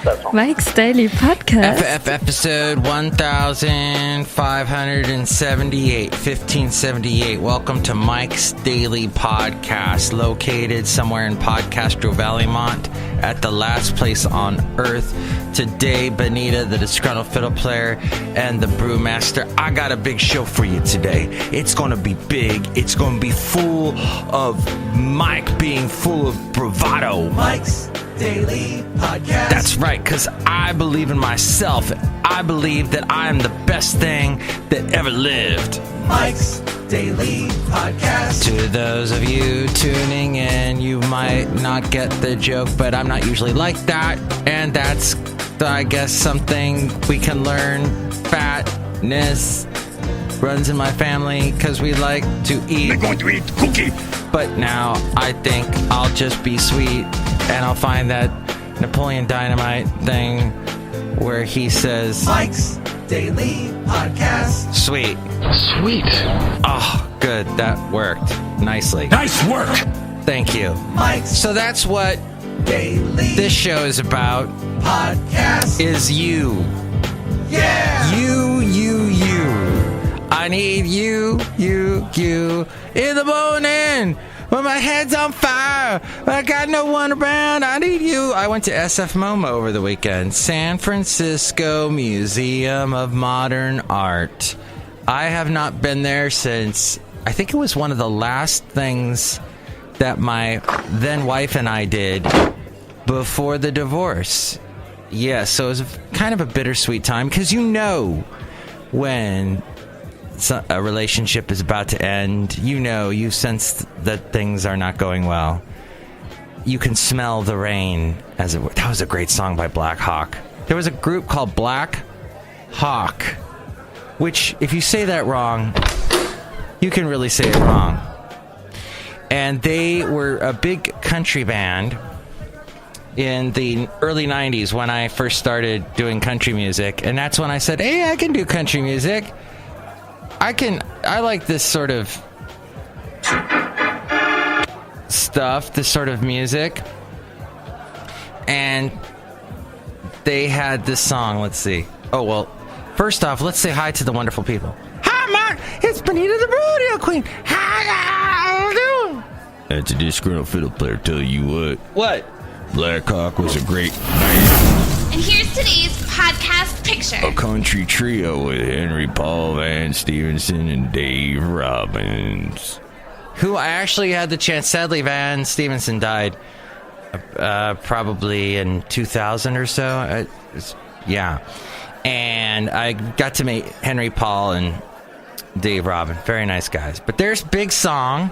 not that song. Mike's Daily Podcast. episode 1578, 1578. Welcome to Mike's Daily Podcast, located somewhere in Podcastro Valleymont at the last place on earth. Today, Benita, the Disgruntled Fiddle Player, and the Brewmaster. I got a big show for you today. It's going to be big. It's going to be full of Mike being full of bravado. Mike's Daily Podcast. That's right, because I believe in myself. I believe that I am the best thing that ever lived. Mike's Daily Podcast. To those of you tuning in, you might not get the joke, but I'm not usually like that. And that's, I guess, something we can learn. Fatness runs in my family because we like to eat. They're going to eat cookie. But now I think I'll just be sweet, and I'll find that Napoleon Dynamite thing where he says, Mike's Daily Podcast. Sweet. Sweet. Oh, good. That worked nicely. Nice work. Thank you. Mike's So that's what Daily this show is about, Podcast. is you. Yeah. You. I need you in the morning when my head's on fire. I got no one around. I need you. I went to SFMOMA over the weekend, San Francisco Museum of Modern Art. I have not been there since, I think it was one of the last things that my then wife and I did before the divorce. Yeah, so it was kind of a bittersweet time, because you know when a relationship is about to end, you sense that things are not going well. You can smell the rain. That was a great song by Black Hawk. There was a group called Black Hawk, which, if you say that wrong, you can really say it wrong. And they were a big country band in the early 90s when I first started doing country music. And that's when I said, hey, I can do country music. I like this sort of stuff, this sort of music. And they had this song, let's see. Oh, well, first off, let's say hi to the wonderful people. Hi, Mark, it's Benita the Rodeo Queen. How you doing? That's a disgruntled fiddle player, tell you what. What? Black Hawk was a great band. And here's today's podcast picture. A country trio with Henry, Paul, Van Stevenson, and Dave Robbins. Who I actually had the chance. Sadly, Van Stevenson died probably in 2000 or so. Yeah. And I got to meet Henry, Paul, and Dave Robbins. Very nice guys. But their big song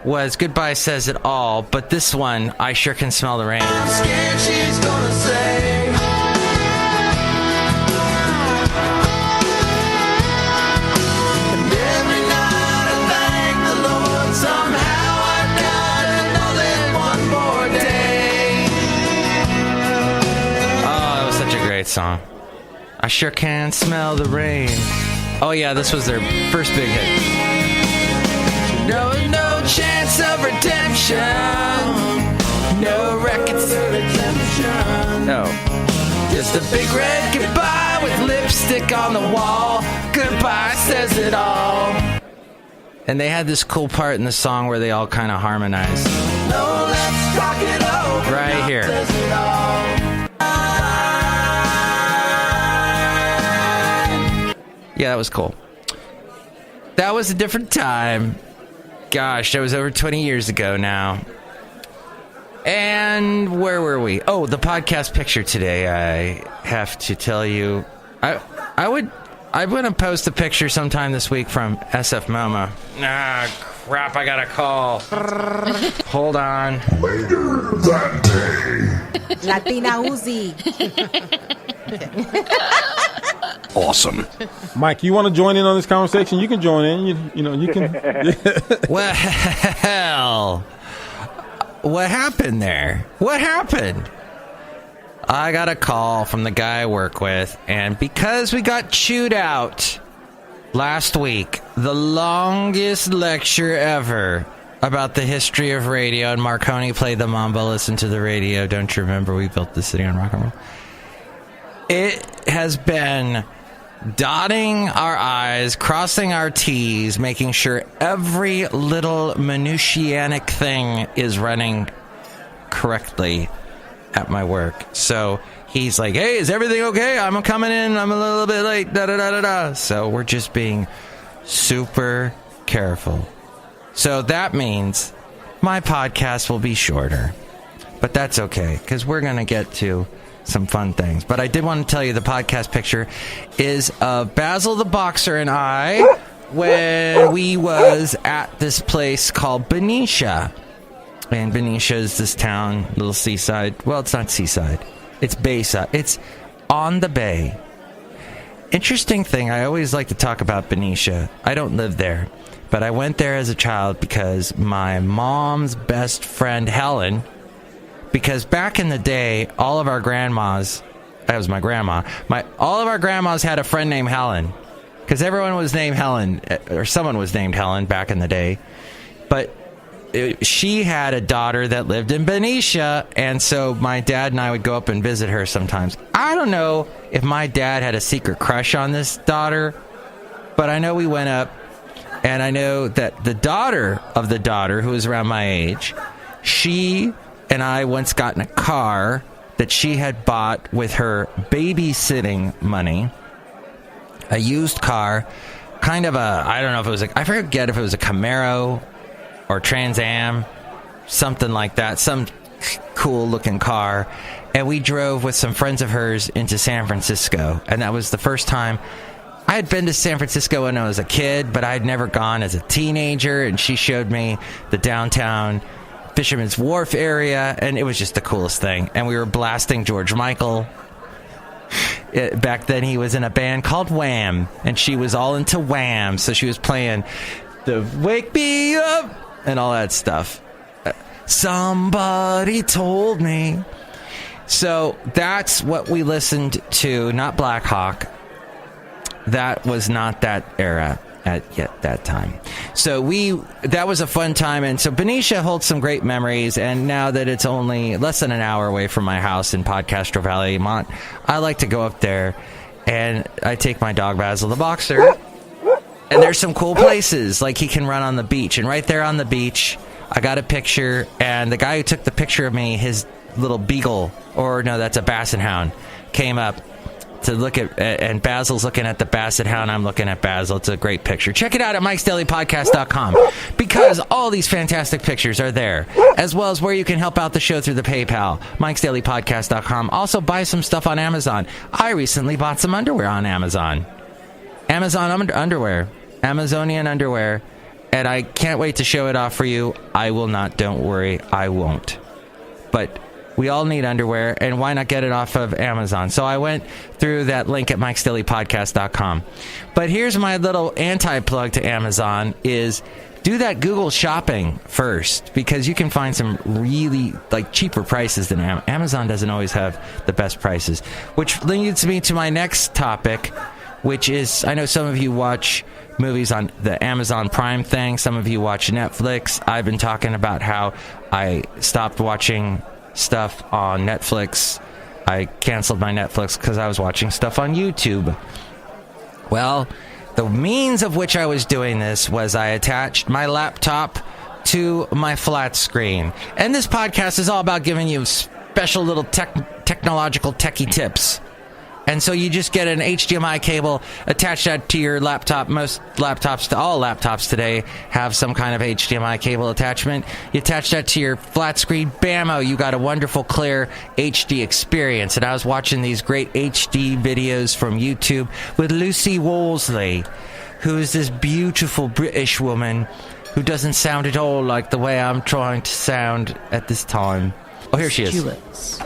was Goodbye Says It All. But this one, I Sure Can Smell the Rain. I'm scared she's gonna say. Song. I sure can smell the rain. Oh yeah, this was their first big hit. No chance of redemption. No reconciliation. No. Just a big red goodbye with lipstick on the wall. Goodbye says it all. And they had this cool part in the song where they all kind of harmonized. No, let's talk it over. Right here. Says it all. Yeah, that was cool. That was a different time. Gosh, that was over 20 years ago now. And where were we? Oh, the podcast picture today. I have to tell you, I'm going to post a picture sometime this week from SFMOMA. Ah, crap, I got a call. Hold on. Later that day. Latina Uzi. Awesome. Mike, you want to join in on this conversation? You can join in. You can. Well, what happened there? What happened? I got a call from the guy I work with, and because we got chewed out last week, the longest lecture ever about the history of radio, and Marconi played the mambo, listen to the radio, don't you remember we built the city on rock and roll? It has been dotting our I's, crossing our T's, making sure every little minutianic thing is running correctly at my work. So he's like, hey, is everything okay? I'm coming in. I'm a little bit late. Da-da-da-da-da. So we're just being super careful. So that means my podcast will be shorter. But that's okay, because we're going to get to some fun things. But I did want to tell you the podcast picture is of Basil the Boxer and I when we was at this place called Benicia. And Benicia is this town, little seaside. Well, it's not seaside. It's bayside. It's on the bay. Interesting thing, I always like to talk about Benicia. I don't live there, but I went there as a child because my mom's best friend, Helen, because back in the day, all of our grandmas, that was my grandma, all of our grandmas had a friend named Helen, because everyone was named Helen, or someone was named Helen back in the day, but she had a daughter that lived in Benicia, and so my dad and I would go up and visit her sometimes. I don't know if my dad had a secret crush on this daughter, but I know we went up, and I know that the daughter of the daughter, who was around my age, she and I once got in a car that she had bought with her babysitting money, a used car, kind of I don't know if it was I forget if it was a Camaro or Trans Am, something like that, some cool looking car. And we drove with some friends of hers into San Francisco. And that was the first time. I had been to San Francisco when I was a kid, but I had never gone as a teenager. And she showed me the downtown Fisherman's Wharf area, and it was just the coolest thing. And we were blasting George Michael. Back then he was in a band called Wham, and she was all into Wham, so she was playing the Wake Me Up and all that stuff. Somebody told me. So that's what we listened to, not Black Hawk. That was not that era at that time. So that was a fun time. And so Benicia holds some great memories. And now that it's only less than an hour away from my house in Podcastro Valley, Mont, I like to go up there and I take my dog Basil the Boxer. And there's some cool places, like he can run on the beach. And right there on the beach, I got a picture. And the guy who took the picture of me, his little beagle, or no, that's a basset hound, came up to look at, and Basil's looking at the basset hound. I'm looking at Basil. It's a great picture. Check it out at MIKEs-DAILY-PODCAST.com, because all these fantastic pictures are there, as well as where you can help out the show through the PayPal, MIKEs-DAILY-PODCAST.com. Also, buy some stuff on Amazon. I recently bought some underwear on Amazon. Amazon underwear. Amazonian underwear. And I can't wait to show it off for you. I will not. Don't worry. I won't. But we all need underwear, and why not get it off of Amazon? So I went through that link at MIKEs-DAILY-PODCAST.com. But here's my little anti-plug to Amazon is do that Google shopping first, because you can find some really cheaper prices than Amazon doesn't always have the best prices. Which leads me to my next topic, which is, I know some of you watch movies on the Amazon Prime thing. Some of you watch Netflix. I've been talking about how I stopped watching stuff on Netflix. I canceled my Netflix because I was watching stuff on YouTube. Well, the means of which I was doing this was I attached my laptop to my flat screen. And this podcast is all about giving you special little technological techie tips. And so you just get an HDMI cable, attach that to your laptop. Most laptops, all laptops today, have some kind of HDMI cable attachment. You attach that to your flat screen, bammo, you got a wonderful, clear HD experience. And I was watching these great HD videos from YouTube with Lucy Worsley, who is this beautiful British woman who doesn't sound at all like the way I'm trying to sound at this time. Oh, here she is. Stewards.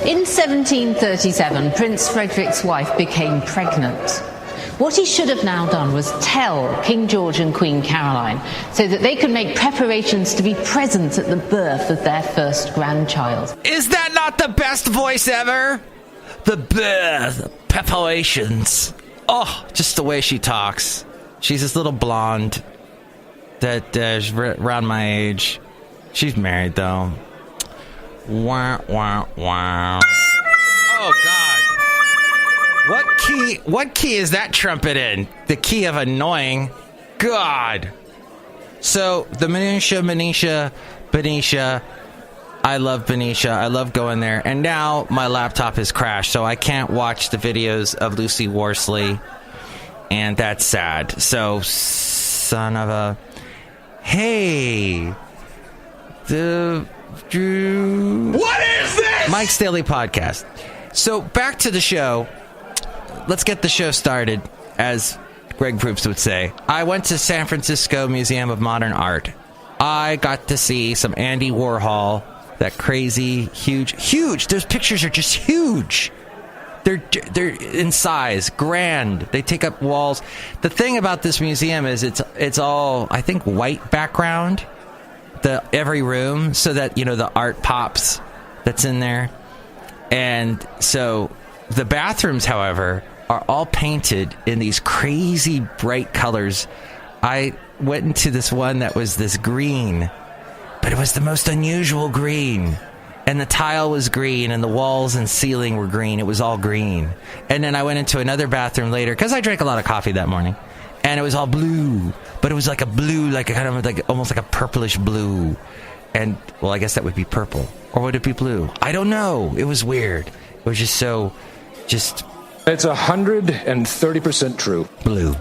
In 1737, Prince Frederick's wife became pregnant. What he should have now done was tell King George and Queen Caroline so that they could make preparations to be present at the birth of their first grandchild. Is that not the best voice ever? The birth, preparations. Oh, just the way she talks. She's this little blonde that is around my age. She's married, though. Wah, wah, wah. What key is that trumpet in? The key of annoying. God. So the Benicia. I love Benicia. I love going there. And now my laptop has crashed, so I can't watch the videos of Lucy Worsley. And that's sad. So, son of a... Hey. What is this? Mike's Daily Podcast. So, back to the show. Let's get the show started, as Greg Proops would say. I went to San Francisco Museum of Modern Art. I got to see some Andy Warhol, that crazy, huge. Those pictures are just huge. They're in size, grand. They take up walls. The thing about this museum is it's all, I think, white background, every room, so that, the art pops that's in there. And so the bathrooms, however, are all painted in these crazy bright colors. I went into this one that was this green, but it was the most unusual green. And the tile was green, and the walls and ceiling were green. It was all green. And then I went into another bathroom later, because I drank a lot of coffee that morning, and it was all blue. But it was like a blue, like a kind of like almost like a purplish blue. And, well, I guess that would be purple. Or would it be blue? I don't know. It was weird. It was just so... It's 130% true. Blue.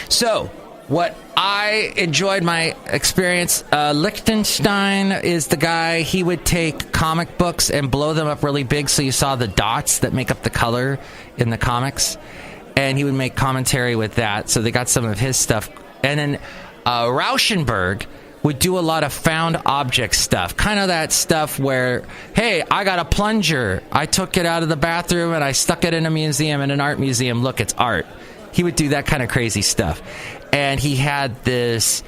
So, what I enjoyed my experience, Lichtenstein is the guy. He would take comic books and blow them up really big so you saw the dots that make up the color in the comics. And he would make commentary with that. So they got some of his stuff. And then Rauschenberg would do a lot of found object stuff. Kind of that stuff where, hey, I got a plunger. I took it out of the bathroom and I stuck it in a museum, in an art museum. Look, it's art. He would do that kind of crazy stuff. And he had this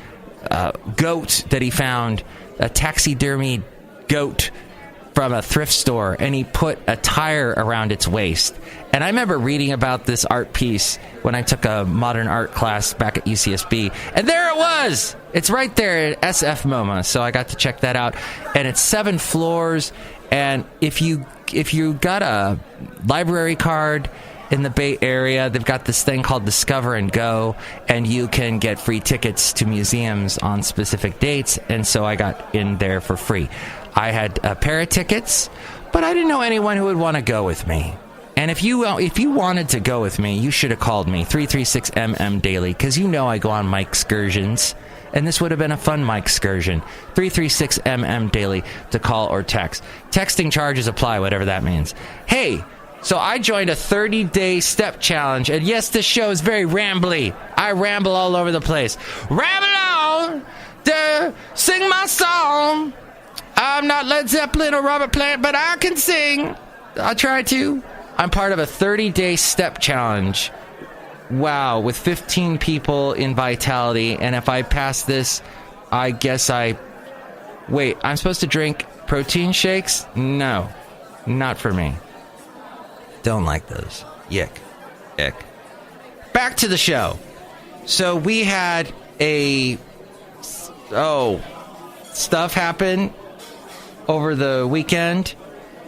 goat that he found, a taxidermy goat from a thrift store, and he put a tire around its waist. And I remember reading about this art piece when I took a modern art class back at UCSB. And there it was! It's right there at SFMOMA, so I got to check that out. And it's 7 floors, and if you got a library card in the Bay Area, they've got this thing called Discover and Go, and you can get free tickets to museums on specific dates, and so I got in there for free. I had a pair of tickets, but I didn't know anyone who would want to go with me. And if you wanted to go with me, you should have called me, 336MM Daily, because I go on Mike excursions, and this would have been a fun Mike excursion. 336MM Daily to call or text. Texting charges apply, whatever that means. Hey, so I joined a 30-day step challenge, and yes, this show is very rambly. I ramble all over the place. Ramble on, sing my song. I'm not Led Zeppelin or Robert Plant, but I can sing. I'll try to. I'm part of a 30-day step challenge. Wow, with 15 people in Vitality, and if I pass this, I guess Wait, I'm supposed to drink protein shakes? No, not for me. Don't like those. Yick. Ick. Back to the show. So we had stuff happen over the weekend.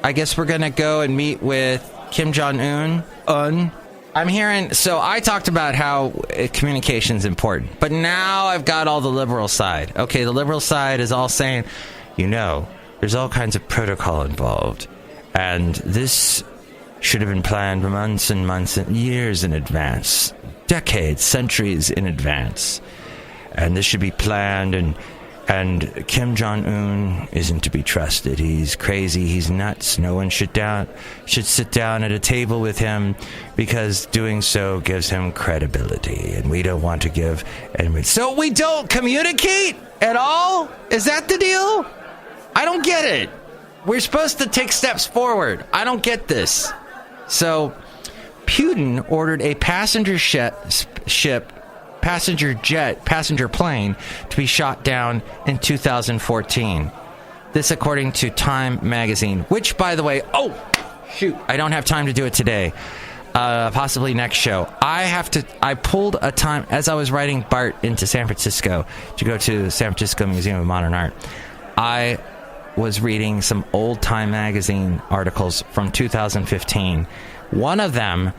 I guess we're going to go and meet with Kim Jong-un. I'm hearing, so I talked about how communication's important, but now I've got all the liberal side. Okay, the liberal side is all saying, there's all kinds of protocol involved, and this should have been planned months and months and years in advance, decades, centuries in advance, and this should be planned, and Kim Jong-un isn't to be trusted. He's crazy. He's nuts. No one should sit down at a table with him, because doing so gives him credibility, and we don't want to give. So we don't communicate at all? Is that the deal? I don't get it. We're supposed to take steps forward. I don't get this. So Putin ordered a passenger plane to be shot down in 2014. This according to Time magazine, which, by the way, I don't have time to do it today. Possibly next show. I pulled a time as I was riding BART into San Francisco to go to the San Francisco Museum of Modern Art. I was reading some old Time magazine articles from 2015. One of them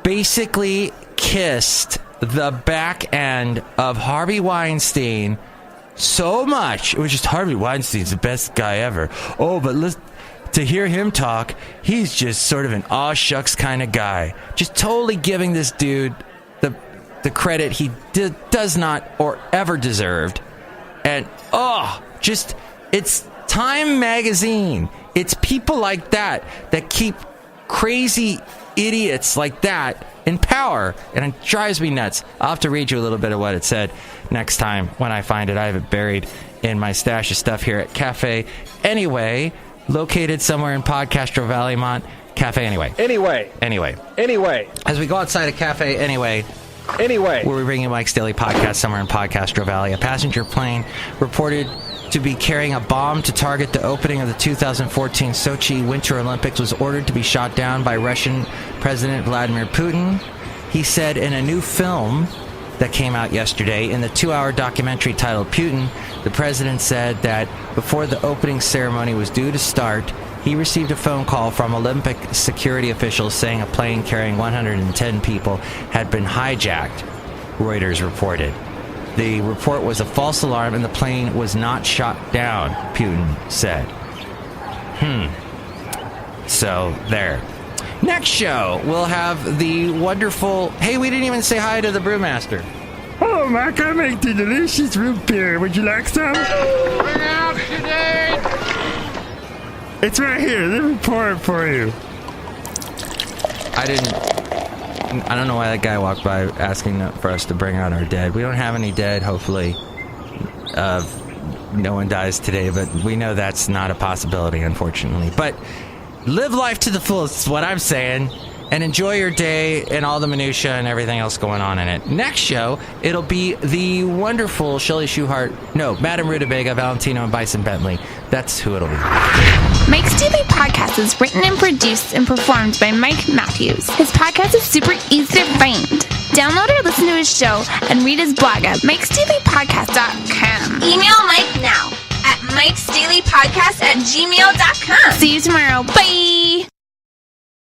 basically kissed the back end of Harvey Weinstein so much. It was just, Harvey Weinstein's the best guy ever. Oh, but to hear him talk, he's just sort of an aw shucks kind of guy. Just totally giving this dude the credit he does not or ever deserved. And, it's Time Magazine. It's people like that keep crazy idiots like that in power, and it drives me nuts. I'll have to read you a little bit of what it said next time when I find it. I have it buried in my stash of stuff here at Cafe Anyway, located somewhere in Podcastro Valleymont. Cafe Anyway. Anyway. As we go outside of Cafe Anyway, where we bring you Mike's Daily Podcast somewhere in Podcastro Valley, a passenger plane reported to be carrying a bomb to target the opening of the 2014 Sochi Winter Olympics was ordered to be shot down by Russian President Vladimir Putin. He said in a new film that came out yesterday, in the 2-hour documentary titled Putin, the president said that before the opening ceremony was due to start, he received a phone call from Olympic security officials saying a plane carrying 110 people had been hijacked, Reuters reported. The report was a false alarm and the plane was not shot down, Putin said. So, there. Next show, we'll have the wonderful... Hey, we didn't even say hi to the Brewmaster. Hello, Mike. I make the delicious root beer. Would you like some? Bring out today. It's right here. Let me pour it for you. I don't know why that guy walked by asking for us to bring out our dead. We don't have any dead, hopefully. No one dies today, but we know that's not a possibility, unfortunately. But live life to the fullest is what I'm saying. And enjoy your day and all the minutia and everything else going on in it. Next show, it'll be the wonderful Shelley Madame Rootabega, Valentino, and Bison Benltey. That's who it'll be. Mike's Daily Podcast is written and produced and performed by Mike Matthews. His podcast is super easy to find. Download or listen to his show and read his blog at mikesdailypodcast.com. Email Mike now at mikesdailypodcast@gmail.com. See you tomorrow. Bye!